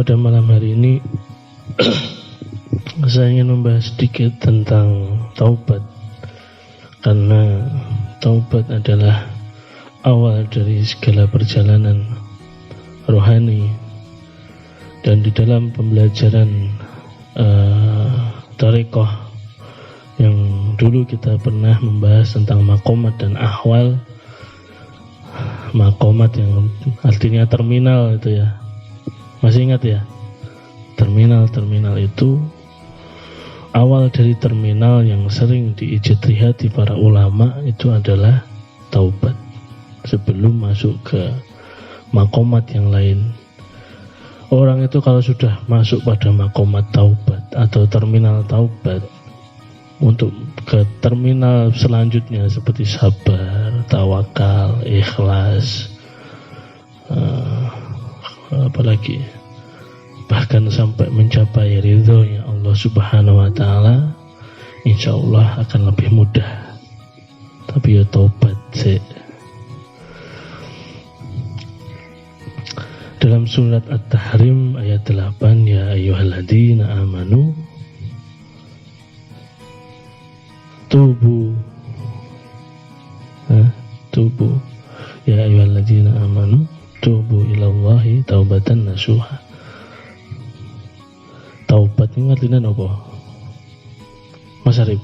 pada malam hari ini saya ingin membahas sedikit tentang taubat, karena taubat adalah awal dari segala perjalanan rohani. Dan di dalam pembelajaran tarekoh yang dulu kita pernah membahas tentang makomat dan ahwal. Makomat yang artinya terminal itu ya, masih ingat ya? Terminal itu awal dari terminal yang sering diijtihadi para ulama itu adalah taubat sebelum masuk ke makomat yang lain. Orang itu kalau sudah masuk pada makomat taubat atau terminal taubat, untuk ke terminal selanjutnya seperti sabar, tawakal, ikhlas, apalagi bahkan sampai mencapai ridhonya Allah Subhanahu wa Ta'ala, insya Allah akan lebih mudah. Tapi ya taubat sih. Dalam surat At-Tahrim ayat 8, ya ayyuhalladzina amanu tubu ya ayyuhalladzina amanu tubu ilallahi taubatan nasuha. Taubat ini artinya apa? Mas Arif,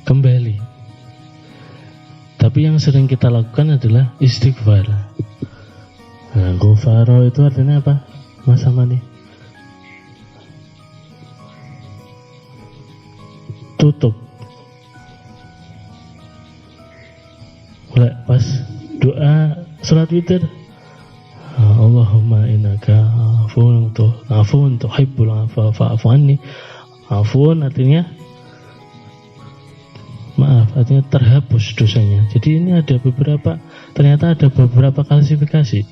kembali. Tapi yang sering kita lakukan adalah istighfar. Nah, ghufaro itu artinya apa? Mas Amani? Tutup. Pas doa salat witir, Allahumma innaka afuwun tuhibbul afwa fa'fu anni. Afun artinya maaf, artinya terhapus dosanya. Jadi ini ternyata ada beberapa klasifikasi.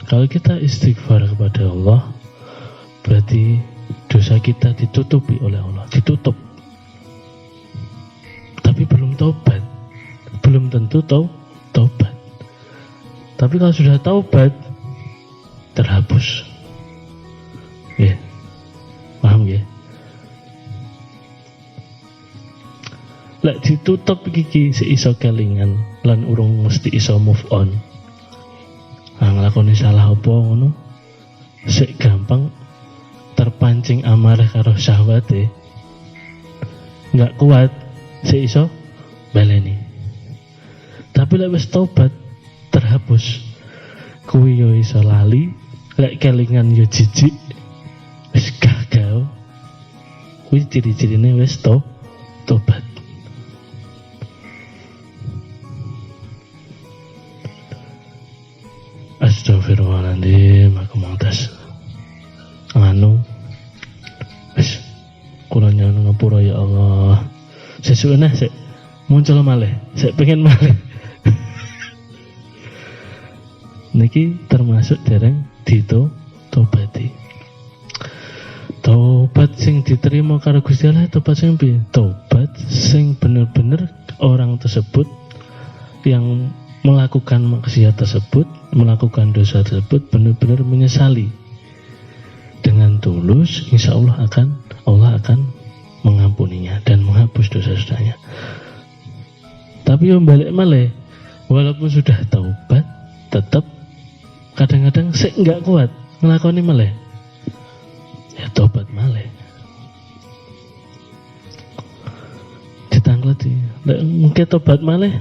Kalau kita istighfar kepada Allah, berarti dosa kita ditutupi oleh Allah, ditutup. Tapi belum taubat, belum tentu taubat. Tapi kalau sudah taubat, terhapus. Ya, paham ya? Lek ditutup iki seiso kelingan lan urung mesti iso move on. Nglakoni salah apa ngono, sik gampang terpancing amarah karo syahwate. Enggak kuat sik iso baleni. Tapi lek wis taubat terhapus, kuwi yo iso lali, lek kelingan yo jijik, wis gagal. Kuwi ciri-cirine wis tobat. Astagfirullahaladzim, aku mangtas wis kula nyuwun ngapura ya Allah. Sesuweneh sik muncul malih, sik pengen malih. Niki termasuk dereng ditobati. Tobat sing diterima karo Gusti Allah, tobat sing piye? Tobat sing bener-bener orang tersebut yang melakukan maksiat tersebut, melakukan dosa tersebut benar-benar menyesali dengan tulus. Insya Allah akan mengampuninya dan menghapus dosa-dosanya. Tapi yang balik malih, walaupun sudah taubat, tetap kadang-kadang enggak kuat ngelakoni malih, ya taubat malih, ditangleti. Mungkin taubat malih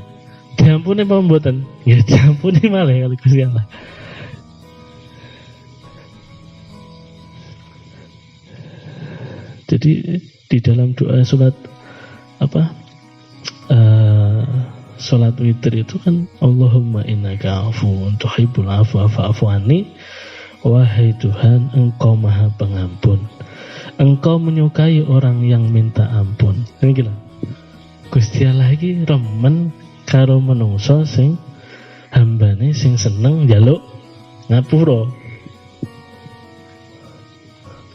diampuni apa mboten? Ya diampuni malah kali Gusti Allah. Jadi di dalam doa salat witir itu kan Allahumma innaka afuwun tuhibbul afwa fa'fu anni. Wahai Tuhan, Engkau Maha Pengampun. Engkau menyukai orang yang minta ampun. Ini gila. Gusti Allah iki remen karo menungso sing hambane sing seneng njaluk ngapura.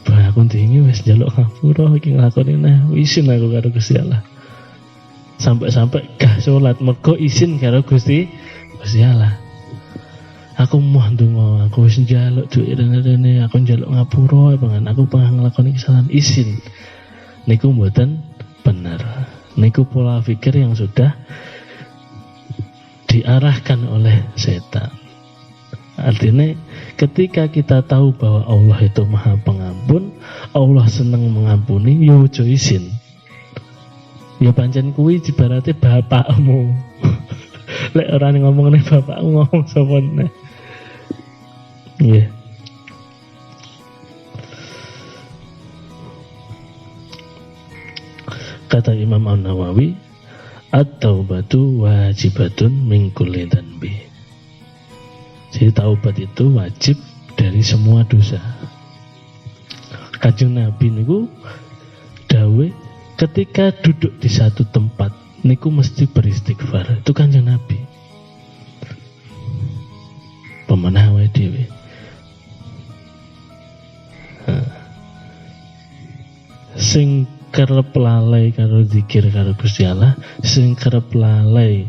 Bah aku ndingi wis njaluk ngapura iki nglakoni nah wisin aku karo Gusti Allah. sampai-sampai gak sholat mergo izin karo Gusti Allah. Aku mau ndonga, aku wis njaluk duit rene-rene, aku njaluk ngapura pangan, aku pengen nglakoni kesalahan izin. Niku mboten bener. Niku pola pikir yang sudah diarahkan oleh setan. Artinya ketika kita tahu bahwa Allah itu Maha Pengampun, Allah seneng mengampuni, ya ojo izin. Ya pancen kuwi ibaratnya bapakmu. Lek orang ngomong nih bapakmu ngomong sapa nih. Nggih. Kata Imam An-Nawawi, at-taubatu wajibatun min kulli dhanbi. Jadi taubat itu wajib dari semua dosa. Kanjeng Nabi niku dawuh ketika duduk di satu tempat niku mesti beristighfar. Itu Kanjeng Nabi. Pemenah wae dhewe. Sing kerep lalai karo zikir karo Gusti Allah, sing kerep lalai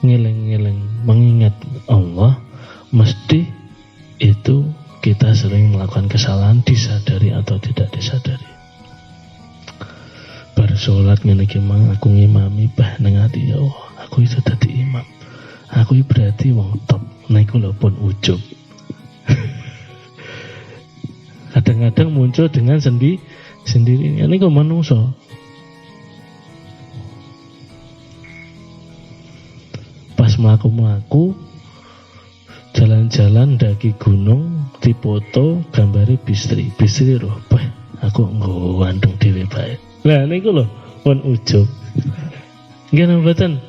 ngeleng-ngeleng mengingat Allah, mesti itu kita sering melakukan kesalahan disadari atau tidak disadari. Bar salat ngene iki mang aku ngimami bah nang ati ya Allah, aku iso dadi imam. Aku berarti wong top. Niku lho pun ujub. Kadang-kadang muncul dengan sendirinya. Ini kok manungsa. Pas mlaku-mlaku jalan-jalan ndaki gunung, dipoto gambare Bisri. Bisri roh, "Bah, aku nggo wandeng dhewe bae." Lah niku lho pun ujub. Nggih mboten?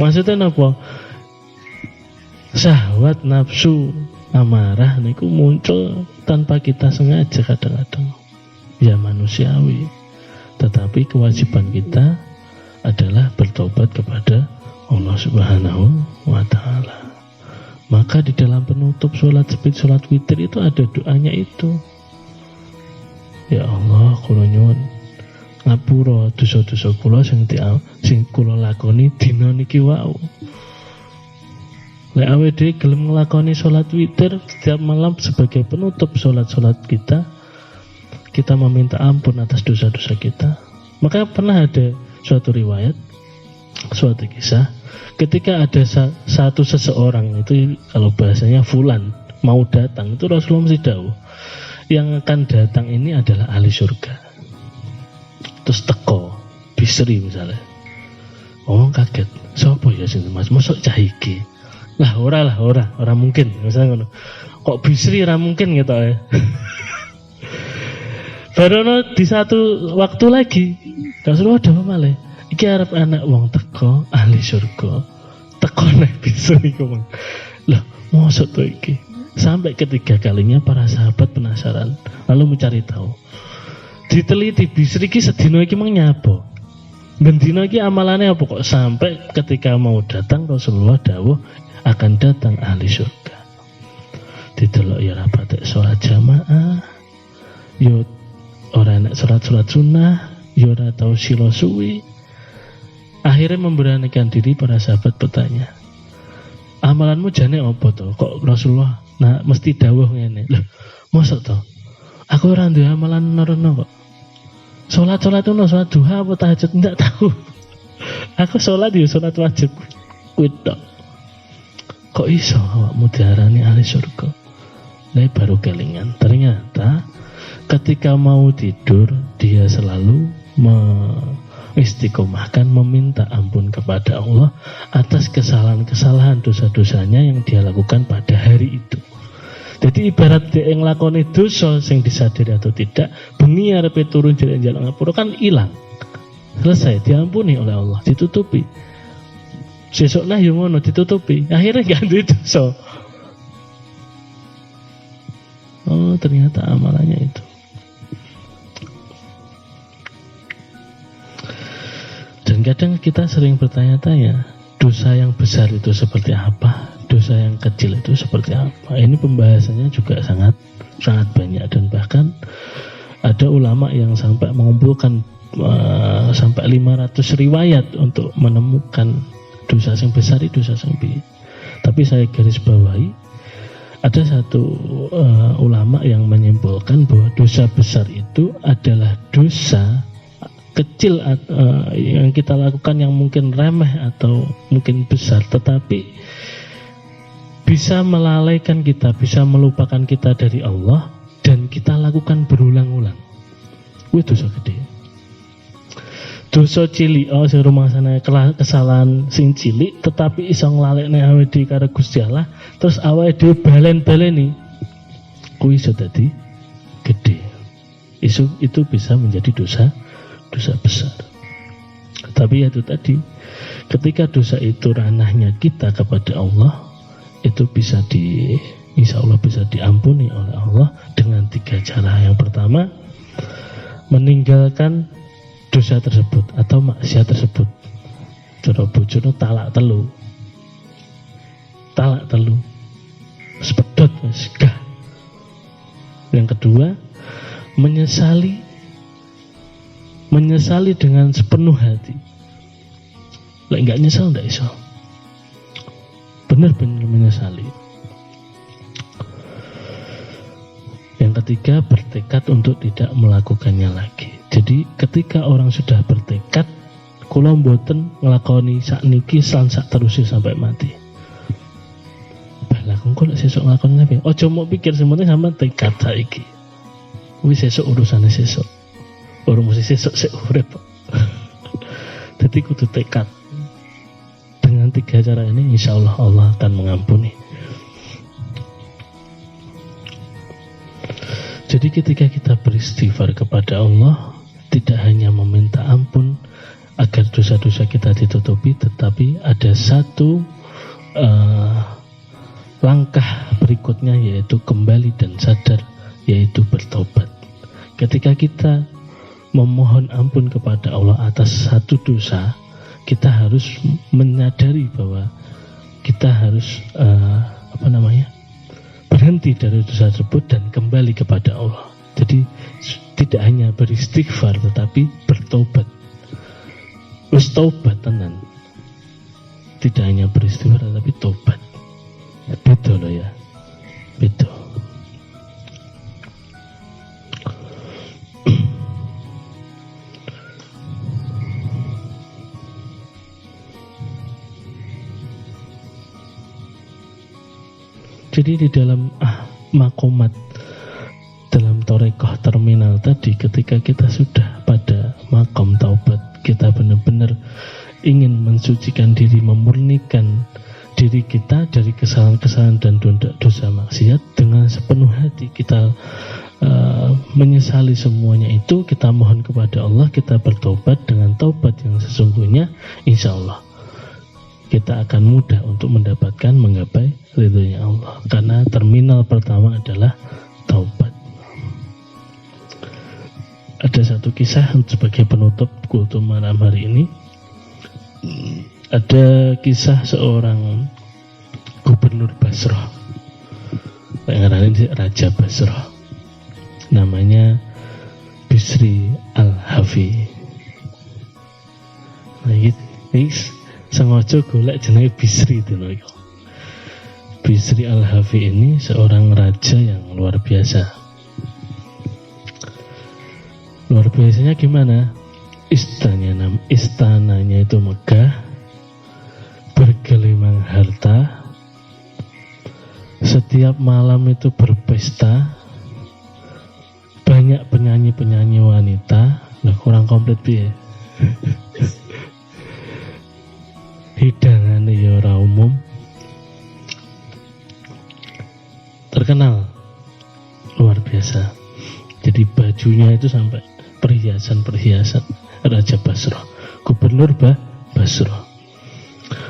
Maksudnya napa? Syahwat, nafsu, amarah niku muncul tanpa kita sengaja kadang-kadang. Ya manusiawi. Tetapi kewajiban kita adalah bertobat kepada Allah Subhanahu wa taala. Maka di dalam penutup sholat witir itu ada doanya itu. Ya Allah, kula nyuwun ngapura dosa-dosa kula sing kula lakoni dina niki wau. Lek awake dhewe gelem nglakoni sholat witir setiap malam sebagai penutup sholat kita meminta ampun atas dosa-dosa kita. Maka pernah ada suatu riwayat, suatu kisah, ketika ada satu seseorang itu kalau bahasanya fulan mau datang, itu Rasulullah mesti dawuh, yang akan datang ini adalah ahli surga. Terus teko Bisri misalnya, oh kaget, sapa ya sing Mas, mosok cah iki? Lah ora mungkin misalnya ngono. Kok Bisri ora mungkin gitu ya. Barono di satu waktu lagi Rasulullah dawuh malih, iki arep anak wong teko ahli surga. Teko nek Bisri iku. Lah mosok to iki? Sampai ketiga kalinya para sahabat penasaran lalu mencari tahu. Diteliti Bisri iki sedina iki mang nyapa? Bendina iki amalane apa kok sampai ketika mau datang Rasulullah dawuh akan datang ahli surga. Didelok ya rapat sholat jamaah, yo ora enak sholat sunnah, yo ora tau sila suwi. Akhirnya memberanikan diri para sahabat bertanya, amalanmu jane apa to? Kok Rasulullah mesti dawuh ngene. Loh, mosok to? Aku ora duwe amalan norono kok. Sholat duha apa tahajud ndak tahu. Aku sholat yo sholat wajib. Kuwi tok. Kok iso awakmu diarani ahli surga? Nah baru kelingan. Ternyata ketika mau tidur dia selalu mengistiqomahkan meminta ampun kepada Allah atas kesalahan-kesalahan dosa-dosanya yang dia lakukan pada hari itu. Jadi ibarat dia nglakoni dosa sing disadari atau tidak, bengi arepe turun jalan ngapura kan hilang. Selesai diampuni oleh Allah, ditutupi. Sesuk nah yang ngono ditutupi, akhirnya gak ada dosa. Oh ternyata amalannya itu. Dan kadang kita sering bertanya-tanya, dosa yang besar itu seperti apa? Dosa yang kecil itu seperti apa? Ini pembahasannya juga sangat banyak dan bahkan ada ulama yang sampai mengumpulkan sampai 500 riwayat untuk menemukan dosa yang besar itu dosa yang piye. Tapi saya garis bawahi, ada satu ulama yang menyimpulkan bahwa dosa besar itu adalah dosa kecil yang kita lakukan yang mungkin remeh atau mungkin besar, tetapi bisa melalaikan kita, bisa melupakan kita dari Allah, dan kita lakukan berulang-ulang. Wih, dosa gede. Dosa cilik, sing rumangsane kesalahan sing cilik, tetapi iso nglalekne awake dhewe karo Gusti Allah, terus awake dhewe balen-baleni, kuwi iso dadi gede. Itu bisa menjadi dosa besar. Tapi ya itu tadi, ketika dosa itu ranahnya kita kepada Allah, itu bisa insya Allah bisa diampuni oleh Allah dengan 3 cara. Yang pertama, meninggalkan dosa tersebut atau maksiat tersebut. Cara bojone talak telu. Sepedot wis gah. Yang kedua, menyesali dengan sepenuh hati. Lek enggak nyesal enggak iso. Benar-benar menyesali. Yang ketiga, bertekad untuk tidak melakukannya lagi. Jadi ketika orang sudah bertekad, kula mboten nglakoni sakniki lan sak terus sampai mati. Lah kok lek sesuk nglakoni apa? Aja mau pikir sementing sampean tekad saiki. Wis sesuk urusane sesuk. Ora mesti sesuk sik urip. Jadi kudu tekad. Dengan 3 cara ini insyaallah Allah akan mengampuni. Jadi ketika kita beristighfar kepada Allah, tidak hanya meminta ampun agar dosa-dosa kita ditutupi, tetapi ada satu langkah berikutnya, yaitu kembali dan sadar, yaitu bertobat. Ketika kita memohon ampun kepada Allah atas satu dosa, kita harus menyadari bahwa kita harus berhenti dari dosa tersebut dan kembali kepada Allah. Jadi tidak hanya beristighfar tetapi bertobat. Wis tobat tenan. Tidak hanya beristighfar tetapi tobat. Beda loh ya. Beda. Jadi di dalam makomat, dalam torekoh terminal tadi, ketika kita sudah pada makom taubat, kita benar-benar ingin mensucikan diri, memurnikan diri kita dari kesalahan-kesalahan dan dosa maksiat, dengan sepenuh hati kita menyesali semuanya itu, kita mohon kepada Allah, kita bertobat dengan taubat yang sesungguhnya, insya Allah kita akan mudah untuk mendapatkan menggapai ridhonya Allah, karena terminal pertama adalah taubat. Ada satu kisah sebagai penutup kultum malam hari ini. Ada kisah seorang gubernur Basrah, Raja Basrah, namanya Bisri Al-Hafi. Nah, ini sengaja golek jenenge Bisri itu loh. Bisri Al-Hafi ini seorang raja yang luar biasa. Luar biasanya gimana? Istananya itu megah, bergelimang harta, setiap malam itu berpesta, banyak penyanyi-penyanyi wanita. Nah, kurang komplit piye? Hidangan ya ora umum, terkenal luar biasa. Jadi bajunya itu sampai perhiasan Raja Basrah, gubernur Basrah.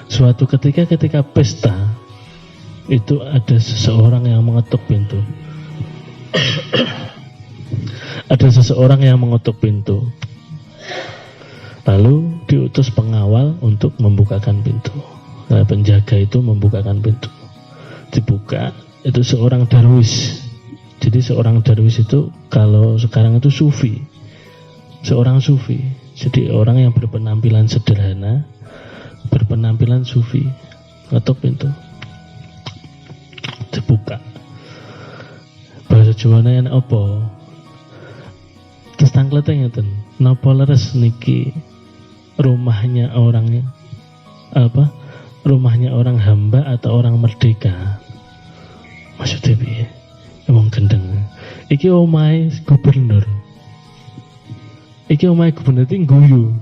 Suatu ketika pesta itu ada seseorang yang mengetuk pintu. Ada seseorang yang mengetuk pintu. Lalu diutus pengawal untuk membukakan pintu. Nah, penjaga itu membukakan pintu. Dibuka, itu seorang darwis. Jadi seorang darwis itu kalau sekarang itu sufi. Seorang sufi. Jadi orang yang berpenampilan sederhana, berpenampilan sufi, ngetok pintu, dibuka. Bahasa Jawane enak apa? Terus tangklete ngeten, napa leres niki rumahnya orangnya apa? Rumahnya orang hamba atau orang merdeka? Maksudnya piye? Emang gendeng. Iki omahe gubernur. Iki omahe gubernur iki guyu.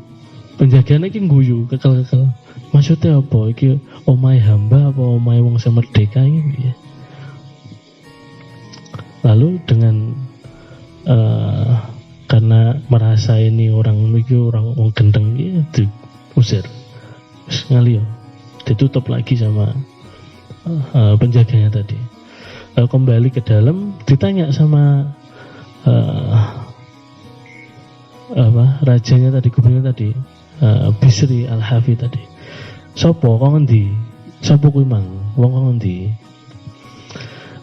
Penjagaane iki guyu, kekel-kekel. Maksudnya apa? Iki omahe hamba apa omahe wong sing merdeka iki piye? Lalu dengan karena merasa ini orang wong gendeng itu diusir, terus ngalio, ditutup lagi sama penjaganya tadi. Kembali ke dalam, ditanya sama rajanya tadi, gubernur tadi, Bisri Al-Hafi tadi. Sopo kok ngendi? Sopo kuwi mang? Wong kok ngendi?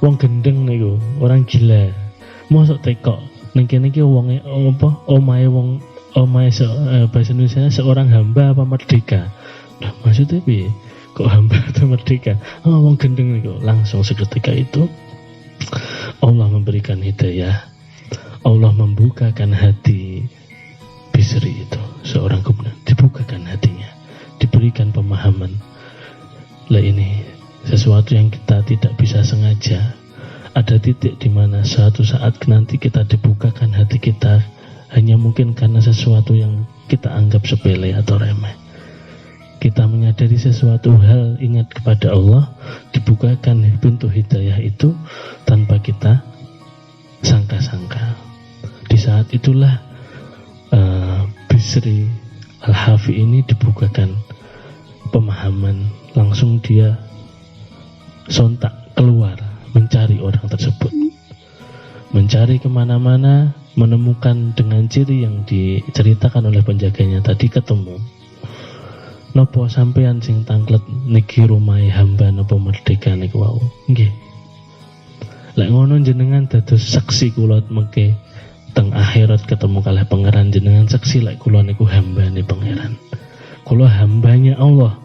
Wong gendeng niku, orang gila. Mosok tekok ning kene iki wonge apa? Omahe bahasa Indonesia seorang hamba apa merdeka? Lah maksudnya piye? Kok hamba atau merdeka? Oh, wong gendeng niku. Langsung seketika itu Allah memberikan hidayah. Allah membukakan hati Bisri itu, seorang gubernur, dibukakan hatinya, diberikan pemahaman. Lah ini sesuatu yang kita tidak bisa sengaja. Ada titik di mana suatu saat nanti kita dibukakan hati kita hanya mungkin karena sesuatu yang kita anggap sepele atau remeh. Kita menyadari sesuatu hal, ingat kepada Allah, dibukakan pintu hidayah itu tanpa kita sangka-sangka. Di saat itulah Bisri Al-Hafi ini dibukakan pemahaman, langsung dia sontak keluar mencari orang tersebut, mencari kemana-mana, menemukan dengan ciri yang diceritakan oleh penjaganya tadi, ketemu. Nopo sampean sing tangklet niki rumahe hamba nopo merdeka niku wau? Nggih. Lek ngono jenengan dados saksi kula mengke teng akhirat ketemu kalih pangeran, jenengan saksi lek kula niku hambane pangeran. Kula hambanya Allah.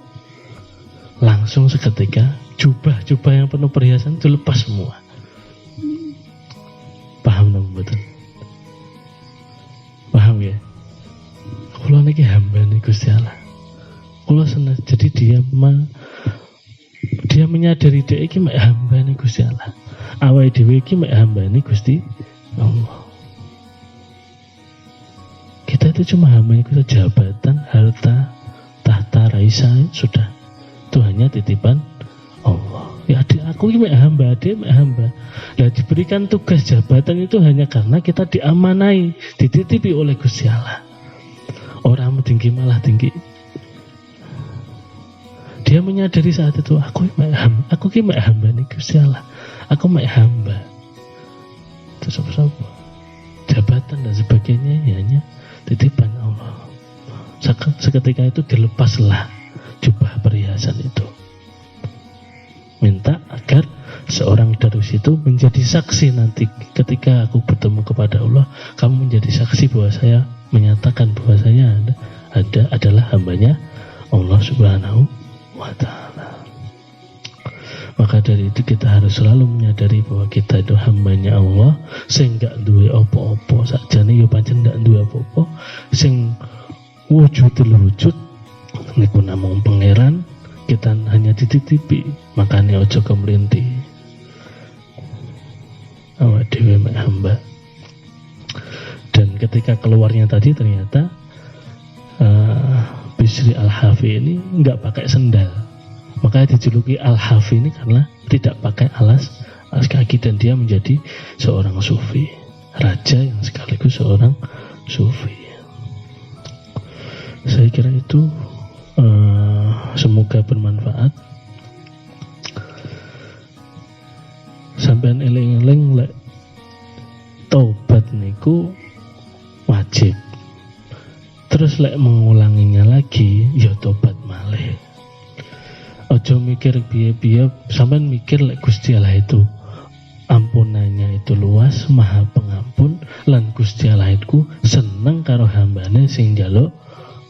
Langsung seketika jubah-jubah yang penuh perhiasan itu lepas semua. Paham napa mboten? Paham ya? Kula niki hambane Gusti Allah. Kula seneng, jadi dia menyadari dia iki mek hambane Gusti Allah. Awake dhewe iki mek hambane Gusti Allah. Kita itu cuma hambane Gusti, jabatan, harta, tahta, raisa sudah. Itu hanya titipan Allah. Ya aku ini hamba, dia hamba. Lah diberikan tugas jabatan itu hanya karena kita diamanai, dititipi oleh Gusti Allah. Orang tinggi malah tinggi. Dia menyadari saat itu aku ini hamba nih Gusti Allah. Aku hamba. Itu apa? Jabatan dan sebagainya ya hanya titipan Allah. Seketika itu dilepaslah jubah perhiasan itu. Minta agar seorang darus itu menjadi saksi nanti ketika aku bertemu kepada Allah, kamu menjadi saksi bahwa saya menyatakan bahwa saya adalah hambanya Allah Subhanahu wa Ta'ala. Maka dari itu kita harus selalu menyadari bahwa kita itu hambanya Allah, sing gak duwe apa-apa sakjane ya pancen gak duwe apa-apa, sing wujudul wujud niku namung pangeran, kita hanya dititipi, makanya ojo kemlinti. Awak dhewe mek hamba. Dan ketika keluarnya tadi ternyata Bisri Al-Hafi ini enggak pakai sendal. Makanya dijuluki Al-Hafi ini karena tidak pakai alas kaki, dan dia menjadi seorang sufi, raja yang sekaligus seorang sufi. Saya kira itu semoga bermanfaat. Sampean eling-eling lek taubat niku wajib. Terus lek mengulanginya lagi ya tobat malih. Ojo mikir piye-piye, sampean mikir lek Gusti Allah itu ampunannya itu luas, maha pengampun, lan Gusti Allah iku seneng karo hambane sing njaluk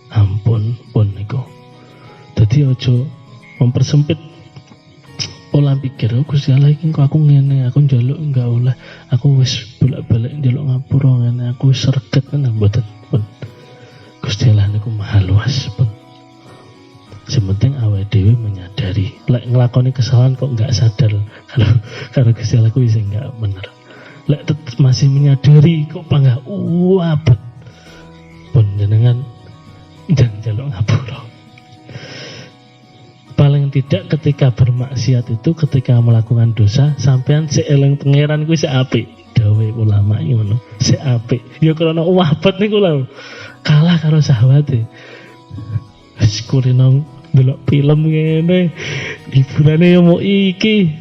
ampun pun niku. Dadi aja mempersempit pola pikir, Gusti Allah iki kok aku ngene, aku njaluk enggak oleh, aku wis bolak-balik njaluk ngapura ngene, aku wis sreget kan mboten pun. Gusti Allah niku maha luas pun. Sementing awake dhewe menyadari, lek nglakoni kesalahan kok enggak sadar kalau Gusti Allah kuwi sing enggak bener. Lek masih menyadari kok panggah abet pun jenengan jangan jaluk ngapura. Paling tidak ketika bermaksiat itu, ketika melakukan dosa, sampean seeling pangeran kuwi sik apik. Dawe ulama iki ngono, sik apik. Ya krana abet niku lho. Kalah karo syahwate. Wis kulino ndelok film ngene, hiburane yo mau iki.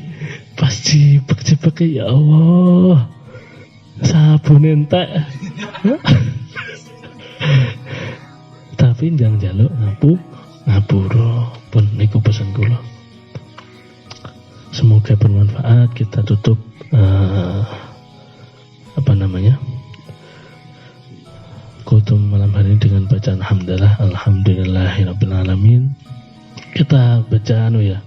Pas jipek-jipek ya Allah. Sabun entek. Tapi jangan jaluk ngapura pun niku pesan kula. Semoga bermanfaat. Kita tutup Kutum malam hari ini dengan bacaan hamdalah alhamdulillahirabbil alamin. Kita baca ya